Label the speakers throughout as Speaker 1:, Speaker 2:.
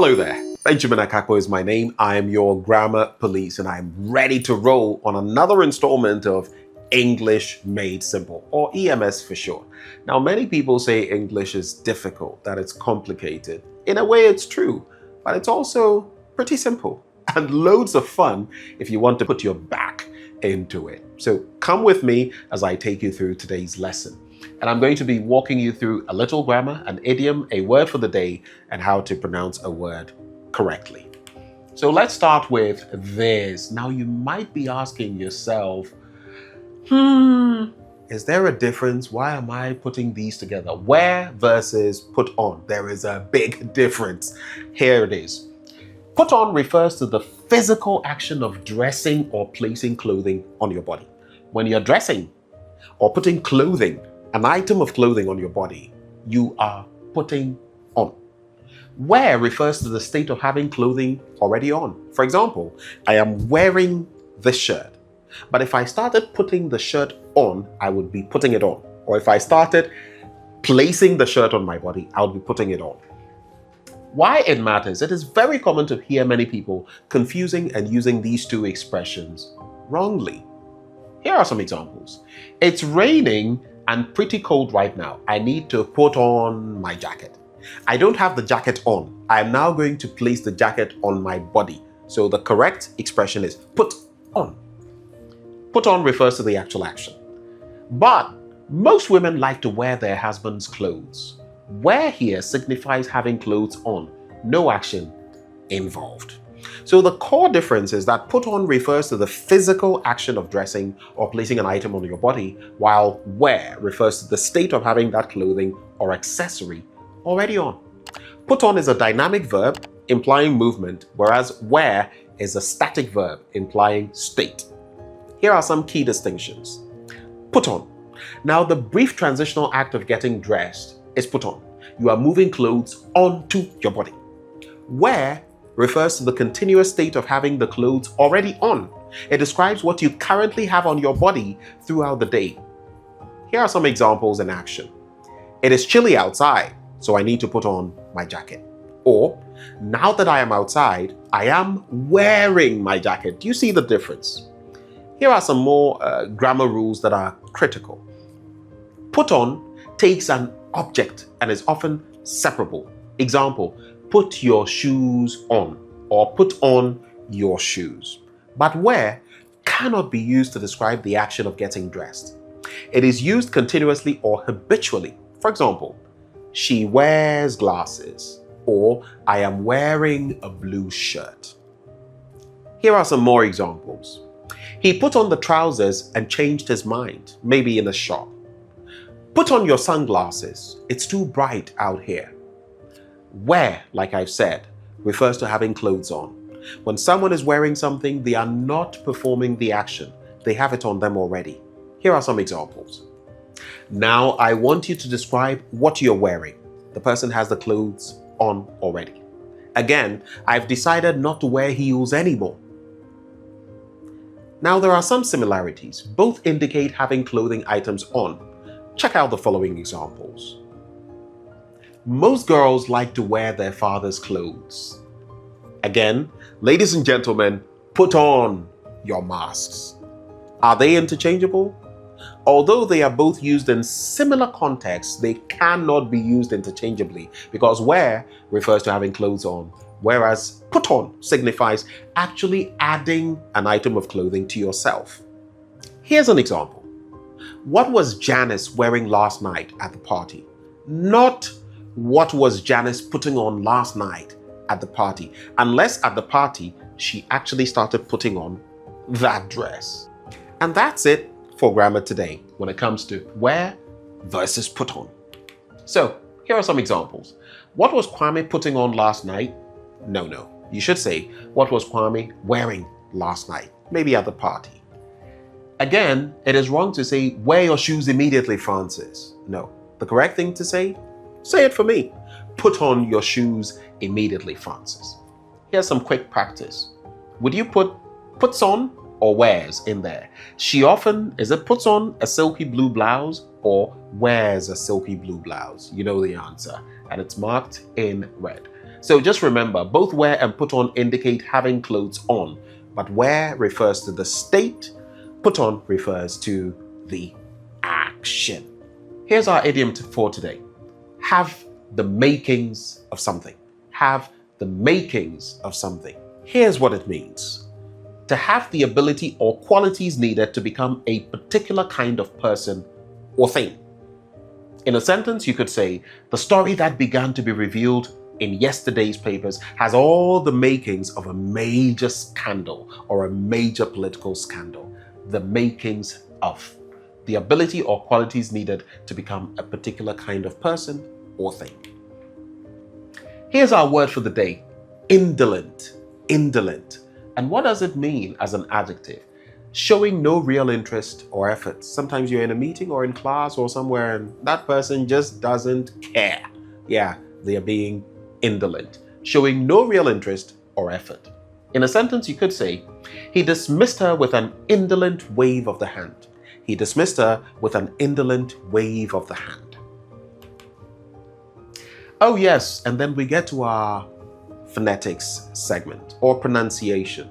Speaker 1: Hello there. Benjamin Akakpo is my name. I am your grammar police and I'm ready to roll on another installment of English Made Simple, or EMS for short. Now, many people say English is difficult, that it's complicated. In a way, it's true, but it's also pretty simple and loads of fun if you want to put your back into it. So come with me as I take you through today's lesson. And I'm going to be walking you through a little grammar, an idiom, a word for the day, and how to pronounce a word correctly. So let's start with this. Now you might be asking yourself, is there a difference? Why am I putting these together? Wear versus put on. There is a big difference. Here it is. Put on refers to the physical action of dressing or placing clothing on your body. When you're dressing or putting clothing, an item of clothing on your body, you are putting on. Wear refers to the state of having clothing already on. For example, I am wearing this shirt, but if I started putting the shirt on, I would be putting it on. Or if I started placing the shirt on my body, I would be putting it on. Why it matters? It is very common to hear many people confusing and using these two expressions wrongly. Here are some examples. It's raining and pretty cold right now. I need to put on my jacket. I don't have the jacket on. I am now going to place the jacket on my body. So the correct expression is put on. Put on refers to the actual action. But most women like to wear their husband's clothes. Wear here signifies having clothes on, no action involved. So the core difference is that put on refers to the physical action of dressing or placing an item on your body, while wear refers to the state of having that clothing or accessory already on. Put on is a dynamic verb implying movement, whereas wear is a static verb implying state. Here are some key distinctions. Put on. Now, the brief transitional act of getting dressed is put on. You are moving clothes onto your body. Wear refers to the continuous state of having the clothes already on. It describes what you currently have on your body throughout the day. Here are some examples in action. It is chilly outside, so I need to put on my jacket. Or, now that I am outside, I am wearing my jacket. Do you see the difference? Here are some more grammar rules that are critical. Put on takes an object and is often separable. Example, put your shoes on, or put on your shoes. But wear cannot be used to describe the action of getting dressed. It is used continuously or habitually. For example, she wears glasses, or I am wearing a blue shirt. Here are some more examples. He put on the trousers and changed his mind, maybe in a shop. Put on your sunglasses. It's too bright out here. Wear, like I've said, refers to having clothes on. When someone is wearing something, they are not performing the action. They have it on them already. Here are some examples. Now, I want you to describe what you're wearing. The person has the clothes on already. Again, I've decided not to wear heels anymore. Now, there are some similarities. Both indicate having clothing items on. Check out the following examples. Most girls like to wear their father's clothes. Again, ladies and gentlemen, put on your masks. Are they interchangeable? Although they are both used in similar contexts, they cannot be used interchangeably because wear refers to having clothes on, whereas put on signifies actually adding an item of clothing to yourself. Here's an example. What was Janice wearing last night at the party? Not what was Janice putting on last night at the party, unless at the party she actually started putting on that dress. And that's it for grammar today when it comes to wear versus put on. So here are some examples. What was Kwame putting on last night? No. You should say, what was Kwame wearing last night? Maybe at the party. Again, it is wrong to say, wear your shoes immediately, Francis. No. The correct thing to say it for me. Put on your shoes immediately, Francis. Here's some quick practice. Would you put puts on or wears in there? She often, is it puts on a silky blue blouse or wears a silky blue blouse? You know the answer, and it's marked in red. So just remember, both wear and put on indicate having clothes on, but wear refers to the state, put on refers to the action. Here's our idiom for today. Have the makings of something. Have the makings of something. Here's what it means. To have the ability or qualities needed to become a particular kind of person or thing. In a sentence, you could say, the story that began to be revealed in yesterday's papers has all the makings of a major scandal or a major political scandal. The makings of. The ability or qualities needed to become a particular kind of person or thing. Here's our word for the day. Indolent. Indolent. And what does it mean as an adjective? Showing no real interest or effort. Sometimes you're in a meeting or in class or somewhere and that person just doesn't care. Yeah, they are being indolent. Showing no real interest or effort. In a sentence, you could say, he dismissed her with an indolent wave of the hand. He dismissed her with an indolent wave of the hand. Oh yes, and then we get to our phonetics segment or pronunciation.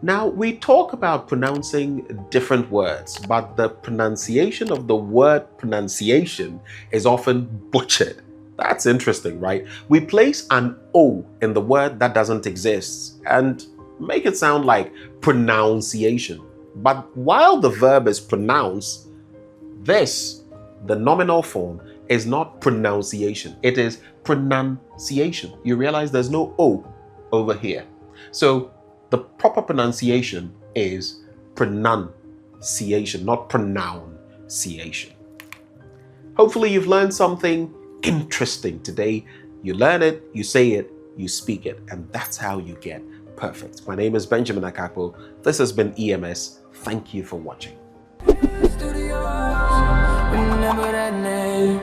Speaker 1: Now we talk about pronouncing different words, but the pronunciation of the word pronunciation is often butchered. That's interesting, right? We place an O in the word that doesn't exist and make it sound like pronunciation. But while the verb is pronounce, this, the nominal form, is not pronunciation. It is pronunciation. You realize there's no O over here. So the proper pronunciation is pronunciation, not pronunciation. Hopefully you've learned something interesting today. You learn it, you say it, you speak it, and that's how you get perfect. My name is Benjamin Akakpo. This has been EMS. Thank you for watching.
Speaker 2: Remember that name.